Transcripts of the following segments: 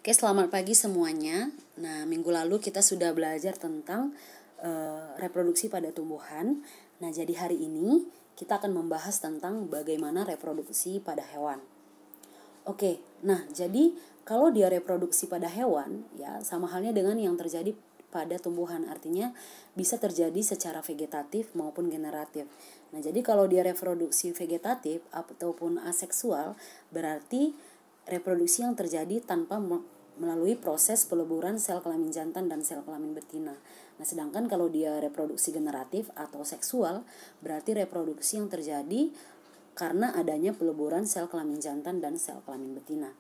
Oke, selamat pagi semuanya. Nah, minggu lalu kita sudah belajar tentang reproduksi pada tumbuhan. Nah, jadi hari ini kita akan membahas tentang bagaimana reproduksi pada hewan. Oke, nah jadi kalau dia reproduksi pada hewan, ya sama halnya dengan yang terjadi pada tumbuhan. Artinya bisa terjadi secara vegetatif maupun generatif. Nah, jadi kalau dia reproduksi vegetatif ataupun aseksual, berarti reproduksi yang terjadi tanpa melalui proses peleburan sel kelamin jantan dan sel kelamin betina. Nah, sedangkan kalau dia reproduksi generatif atau seksual, berarti reproduksi yang terjadi karena adanya peleburan sel kelamin jantan dan sel kelamin betina.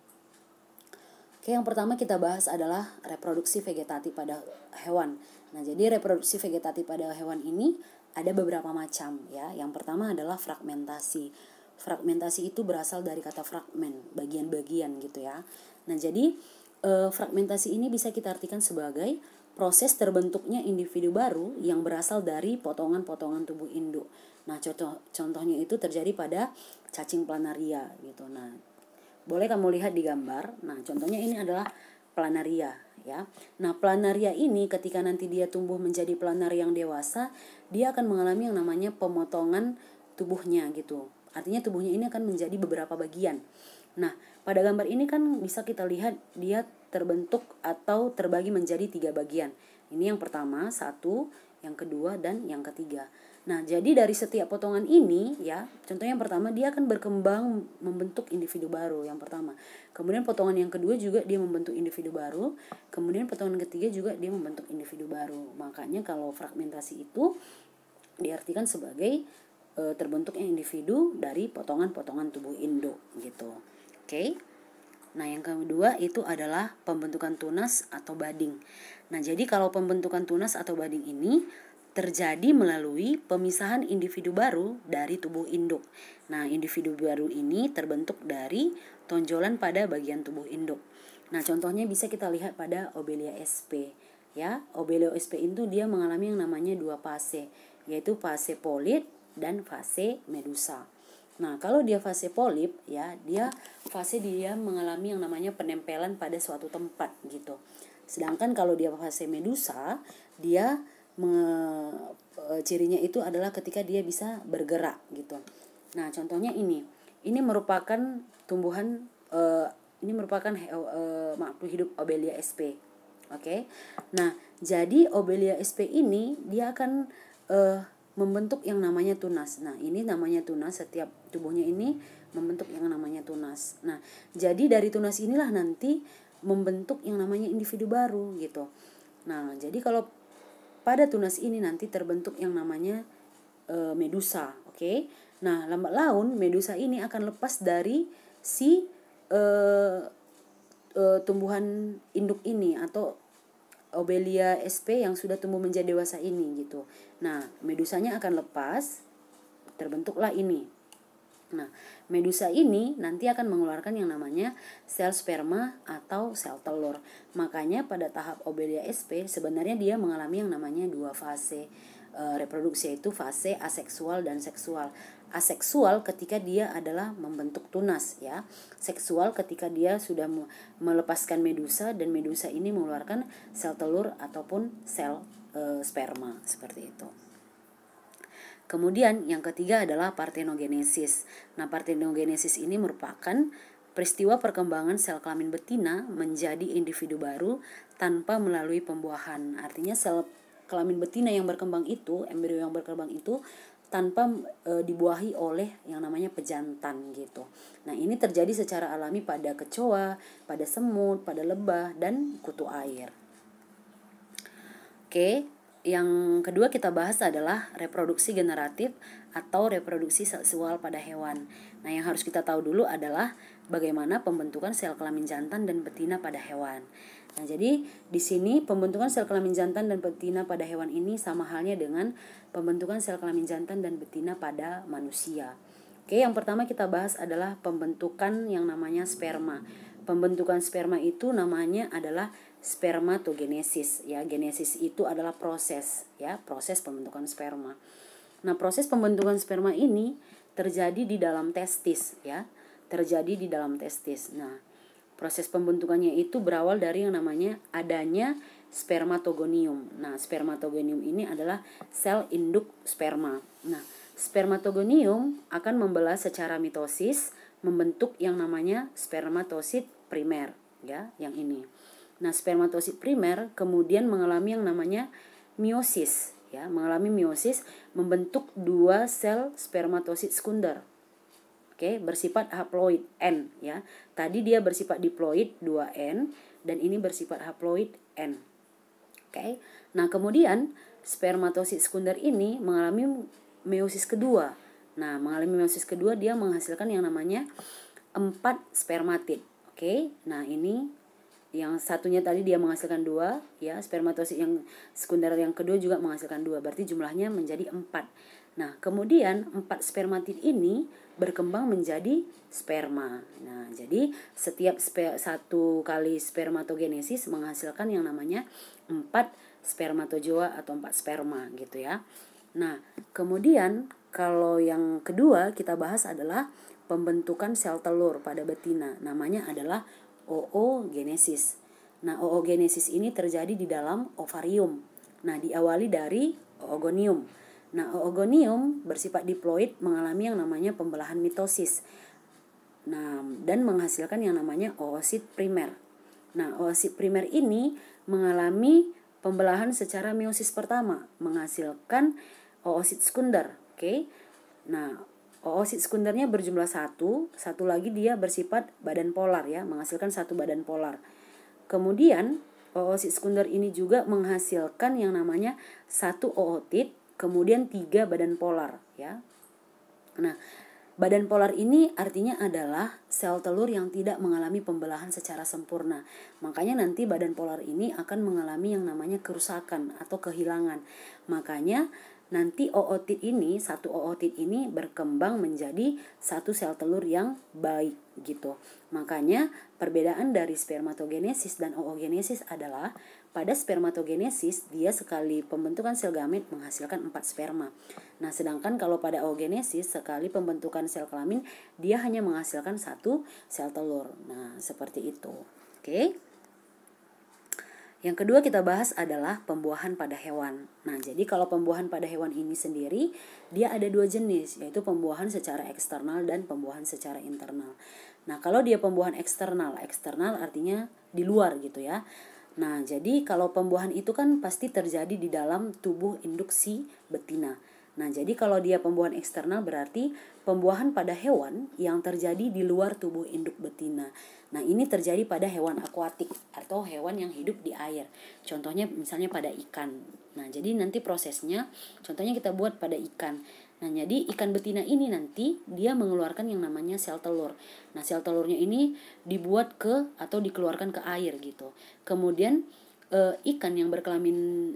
Oke, yang pertama kita bahas adalah reproduksi vegetatif pada hewan. Nah, jadi reproduksi vegetatif pada hewan ini ada beberapa macam ya. Yang pertama adalah fragmentasi. Fragmentasi itu berasal dari kata fragmen, bagian-bagian gitu ya. Nah, jadi fragmentasi ini bisa kita artikan sebagai proses terbentuknya individu baru yang berasal dari potongan-potongan tubuh induk. Nah, contohnya itu terjadi pada cacing planaria gitu. Nah, boleh kamu lihat di gambar. Nah, contohnya ini adalah planaria ya. Nah, planaria ini ketika nanti dia tumbuh menjadi planaria yang dewasa, dia akan mengalami yang namanya pemotongan tubuhnya gitu. Artinya tubuhnya ini akan menjadi beberapa bagian. Nah, pada gambar ini kan bisa kita lihat dia terbentuk atau terbagi menjadi 3 bagian. Ini yang pertama, 1, yang kedua, dan yang ketiga. Nah, jadi dari setiap potongan ini ya, contohnya yang pertama dia akan berkembang membentuk individu baru yang pertama. Kemudian potongan yang kedua juga dia membentuk individu baru. Kemudian potongan ketiga juga dia membentuk individu baru. Makanya kalau fragmentasi itu diartikan sebagai terbentuknya individu dari potongan-potongan tubuh induk gitu. Oke. Nah, yang kedua itu adalah pembentukan tunas atau budding. Nah, jadi kalau pembentukan tunas atau budding ini terjadi melalui pemisahan individu baru dari tubuh induk. Nah, individu baru ini terbentuk dari tonjolan pada bagian tubuh induk. Nah, contohnya bisa kita lihat pada Obelia sp. Ya, Obelia sp itu dia mengalami yang namanya 2 fase, yaitu fase polip dan fase medusa. Nah, kalau dia fase polip ya, dia mengalami yang namanya penempelan pada suatu tempat gitu. Sedangkan kalau dia fase medusa, dia cirinya itu adalah ketika dia bisa bergerak gitu. Nah, contohnya ini merupakan tumbuhan ini merupakan makhluk hidup Obelia sp. Oke. Nah, jadi Obelia sp ini dia akan membentuk yang namanya tunas. Nah, ini namanya tunas, setiap tubuhnya ini membentuk yang namanya tunas. Nah, jadi dari tunas inilah nanti membentuk yang namanya individu baru gitu. Nah, jadi kalau pada tunas ini nanti terbentuk yang namanya medusa, oke? Nah, lambat laun medusa ini akan lepas dari si tumbuhan induk ini atau Obelia sp yang sudah tumbuh menjadi dewasa ini gitu. Nah, medusanya akan lepas, terbentuklah ini. Nah, medusa ini nanti akan mengeluarkan yang namanya sel sperma atau sel telur. Makanya pada tahap Obelia sp sebenarnya dia mengalami yang namanya 2 fase reproduksi, yaitu fase aseksual dan seksual. Aseksual ketika dia adalah membentuk tunas ya. Seksual ketika dia sudah melepaskan medusa dan medusa ini mengeluarkan sel telur ataupun sel sperma seperti itu. Kemudian yang ketiga adalah partenogenesis. Nah, partenogenesis ini merupakan peristiwa perkembangan sel kelamin betina menjadi individu baru tanpa melalui pembuahan. Artinya sel kelamin betina yang berkembang itu, embrio yang berkembang itu tanpa dibuahi oleh yang namanya pejantan gitu. Nah, ini terjadi secara alami pada kecoa, pada semut, pada lebah, dan kutu air. Oke, yang kedua kita bahas adalah reproduksi generatif atau reproduksi seksual pada hewan. Nah, yang harus kita tahu dulu adalah bagaimana pembentukan sel kelamin jantan dan betina pada hewan. Nah, jadi di sini pembentukan sel kelamin jantan dan betina pada hewan ini sama halnya dengan pembentukan sel kelamin jantan dan betina pada manusia. Oke, yang pertama kita bahas adalah pembentukan yang namanya sperma. Pembentukan sperma itu namanya adalah spermatogenesis ya. Genesis itu adalah proses ya, proses pembentukan sperma. Nah, proses pembentukan sperma ini terjadi di dalam testis ya. Terjadi di dalam testis. Nah, Proses pembentukannya itu berawal dari yang namanya adanya spermatogonium. Nah, spermatogonium ini adalah sel induk sperma. Nah, spermatogonium akan membelah secara mitosis membentuk yang namanya spermatosit primer, ya, yang ini. Nah, spermatosit primer kemudian mengalami yang namanya meiosis, ya, mengalami meiosis membentuk dua sel spermatosit sekunder. Oke, bersifat haploid N, ya. Tadi dia bersifat diploid 2N dan ini bersifat haploid N. Oke. Nah, kemudian spermatosit sekunder ini mengalami meiosis kedua. Nah, mengalami meiosis kedua dia menghasilkan yang namanya 4 spermatid. Oke. Nah, ini yang satunya tadi dia menghasilkan 2, ya, spermatosit yang sekunder yang kedua juga menghasilkan 2, berarti jumlahnya menjadi 4. Nah, kemudian 4 spermatid ini berkembang menjadi sperma. Nah, jadi setiap satu kali spermatogenesis menghasilkan yang namanya 4 spermatozoa atau 4 sperma gitu ya. Nah, kemudian kalau yang kedua kita bahas adalah pembentukan sel telur pada betina. Namanya adalah oogenesis. Nah, oogenesis ini terjadi di dalam ovarium. Nah, diawali dari oogonium. Nah, oogonium bersifat diploid mengalami yang namanya pembelahan mitosis. Nah, dan menghasilkan yang namanya oosit primer. Nah, oosit primer ini mengalami pembelahan secara meiosis pertama, menghasilkan oosit sekunder. Oke. Nah, oosit sekundernya berjumlah satu lagi dia bersifat badan polar, ya, menghasilkan satu badan polar. Kemudian oosit sekunder ini juga menghasilkan yang namanya satu ootit, kemudian 3 badan polar, ya. Nah, badan polar ini artinya adalah sel telur yang tidak mengalami pembelahan secara sempurna. Makanya nanti badan polar ini akan mengalami yang namanya kerusakan atau kehilangan. Makanya nanti satu ootit ini berkembang menjadi satu sel telur yang baik gitu. Makanya perbedaan dari spermatogenesis dan oogenesis adalah pada spermatogenesis dia sekali pembentukan sel gamet menghasilkan 4 sperma. Nah, sedangkan kalau pada oogenesis sekali pembentukan sel kelamin dia hanya menghasilkan satu sel telur. Nah, seperti itu. Oke. Yang kedua kita bahas adalah pembuahan pada hewan. Nah, jadi kalau pembuahan pada hewan ini sendiri, dia ada 2 jenis, yaitu pembuahan secara eksternal dan pembuahan secara internal. Nah, kalau dia pembuahan eksternal artinya di luar gitu ya. Nah, jadi kalau pembuahan itu kan pasti terjadi di dalam tubuh induk si betina. Nah, jadi kalau dia pembuahan eksternal berarti pembuahan pada hewan yang terjadi di luar tubuh induk betina. Nah, ini terjadi pada hewan akuatik atau hewan yang hidup di air. Contohnya misalnya pada ikan. Nah, jadi nanti prosesnya contohnya kita buat pada ikan. Nah, jadi ikan betina ini nanti dia mengeluarkan yang namanya sel telur. Nah, sel telurnya ini dibuat atau dikeluarkan ke air gitu. Kemudian ikan yang berkelamin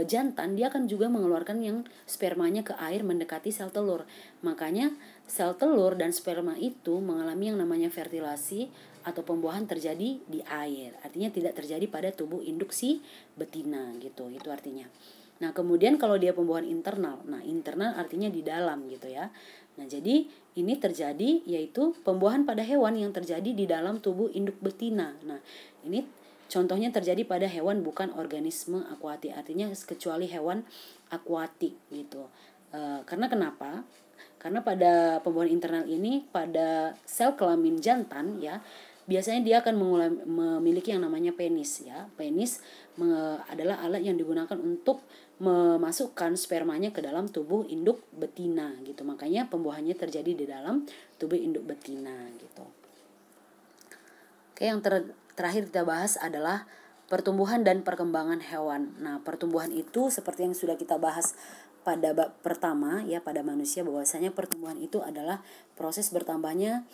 jantan dia akan juga mengeluarkan yang spermanya ke air mendekati sel telur. Makanya sel telur dan sperma itu mengalami yang namanya fertilasi atau pembuahan terjadi di air. Artinya tidak terjadi pada tubuh induk si betina gitu. Itu artinya. Nah, kemudian kalau dia pembuahan internal. Nah, internal artinya di dalam gitu ya. Nah, jadi ini terjadi yaitu pembuahan pada hewan yang terjadi di dalam tubuh induk betina. Nah, ini contohnya terjadi pada hewan bukan organisme akuatik, artinya kecuali hewan akuatik gitu. Karena kenapa? Karena pada pembuahan internal ini pada sel kelamin jantan ya, biasanya dia akan memiliki yang namanya penis ya. Penis adalah alat yang digunakan untuk memasukkan spermanya ke dalam tubuh induk betina gitu. Makanya pembuahannya terjadi di dalam tubuh induk betina gitu. Oke, yang terakhir kita bahas adalah pertumbuhan dan perkembangan hewan. Nah, pertumbuhan itu seperti yang sudah kita bahas pada bab pertama ya, pada manusia, bahwasanya pertumbuhan itu adalah proses bertambahnya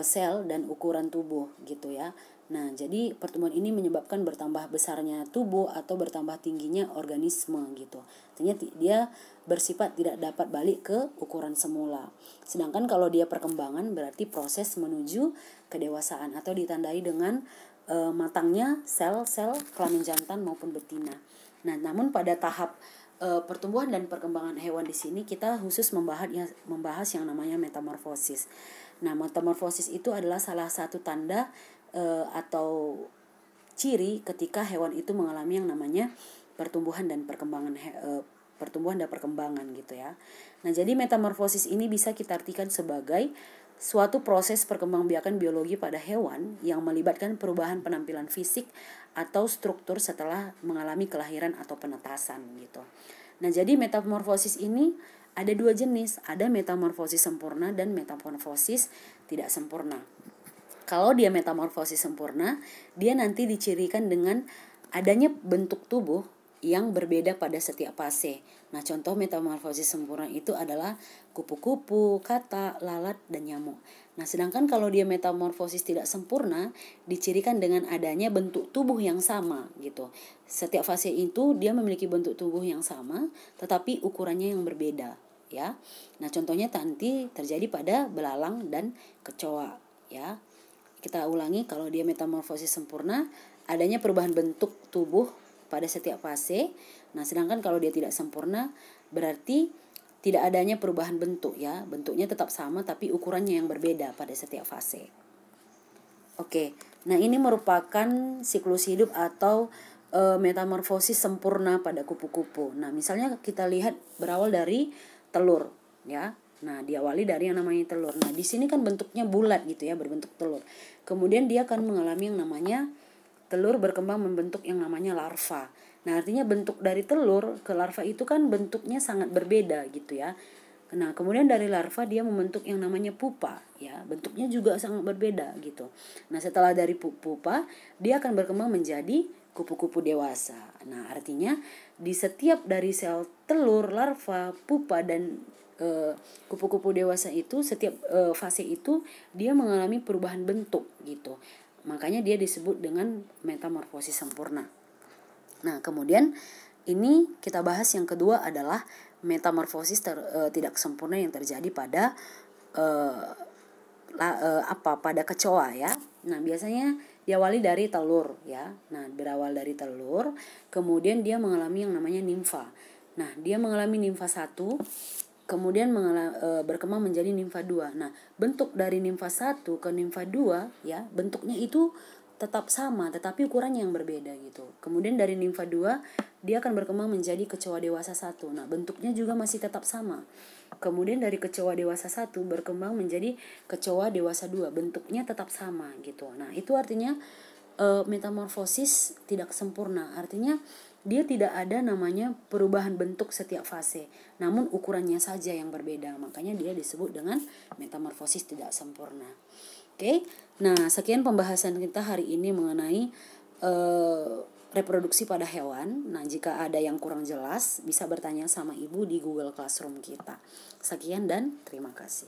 sel dan ukuran tubuh gitu ya. Nah, jadi pertumbuhan ini menyebabkan bertambah besarnya tubuh atau bertambah tingginya organisme gitu. Artinya dia bersifat tidak dapat balik ke ukuran semula. Sedangkan kalau dia perkembangan berarti proses menuju kedewasaan atau ditandai dengan matangnya sel-sel kelamin jantan maupun betina. Nah, namun pada tahap pertumbuhan dan perkembangan hewan di sini kita khusus membahas yang namanya metamorfosis. Nah, metamorfosis itu adalah salah satu tanda atau ciri ketika hewan itu mengalami yang namanya pertumbuhan dan perkembangan gitu ya. Nah, jadi metamorfosis ini bisa kita artikan sebagai suatu proses perkembangbiakan biologi pada hewan yang melibatkan perubahan penampilan fisik atau struktur setelah mengalami kelahiran atau penetasan gitu. Nah, jadi metamorfosis ini ada dua jenis, ada metamorfosis sempurna dan metamorfosis tidak sempurna. Kalau dia metamorfosis sempurna, dia nanti dicirikan dengan adanya bentuk tubuh yang berbeda pada setiap fase. Nah, contoh metamorfosis sempurna itu adalah kupu-kupu, katak, lalat, dan nyamuk. Nah, sedangkan kalau dia metamorfosis tidak sempurna, dicirikan dengan adanya bentuk tubuh yang sama gitu. Setiap fase itu dia memiliki bentuk tubuh yang sama, tetapi ukurannya yang berbeda ya. Nah, contohnya nanti terjadi pada belalang dan kecoa ya. Kita ulangi, kalau dia metamorfosis sempurna, adanya perubahan bentuk tubuh pada setiap fase. Nah, sedangkan kalau dia tidak sempurna, berarti tidak adanya perubahan bentuk ya. Bentuknya tetap sama tapi ukurannya yang berbeda pada setiap fase. Oke, nah ini merupakan siklus hidup atau metamorfosis sempurna pada kupu-kupu. Nah, misalnya kita lihat berawal dari telur ya. Nah, diawali dari yang namanya telur. Nah, di sini kan bentuknya bulat gitu ya, berbentuk telur. Kemudian dia akan mengalami yang namanya telur berkembang membentuk yang namanya larva. Nah, artinya bentuk dari telur ke larva itu kan bentuknya sangat berbeda gitu ya. Nah, kemudian dari larva dia membentuk yang namanya pupa ya. Bentuknya juga sangat berbeda gitu. Nah, setelah dari pupa, dia akan berkembang menjadi kupu-kupu dewasa. Nah, artinya di setiap dari sel telur, larva, pupa, dan kupu-kupu dewasa itu, setiap fase itu dia mengalami perubahan bentuk gitu. Makanya dia disebut dengan metamorfosis sempurna. Nah, kemudian ini kita bahas yang kedua adalah metamorfosis tidak sempurna yang terjadi pada pada kecoa ya. Nah, biasanya diawali dari telur ya. Nah, berawal dari telur, kemudian dia mengalami yang namanya nimfa. Nah, dia mengalami nimfa 1, kemudian berkembang menjadi nimfa 2. Nah, bentuk dari nimfa 1 ke nimfa 2 ya, bentuknya itu tetap sama tetapi ukurannya yang berbeda gitu. Kemudian dari nimfa 2 dia akan berkembang menjadi kecoa dewasa 1. Nah, bentuknya juga masih tetap sama. Kemudian dari kecoa dewasa 1 berkembang menjadi kecoa dewasa 2, bentuknya tetap sama gitu. Nah, itu artinya metamorfosis tidak sempurna. Artinya dia tidak ada namanya perubahan bentuk setiap fase, namun ukurannya saja yang berbeda. Makanya dia disebut dengan metamorfosis tidak sempurna. Oke, nah sekian pembahasan kita hari ini mengenai reproduksi pada hewan. Nah, jika ada yang kurang jelas, bisa bertanya sama Ibu di Google Classroom kita. Sekian dan terima kasih.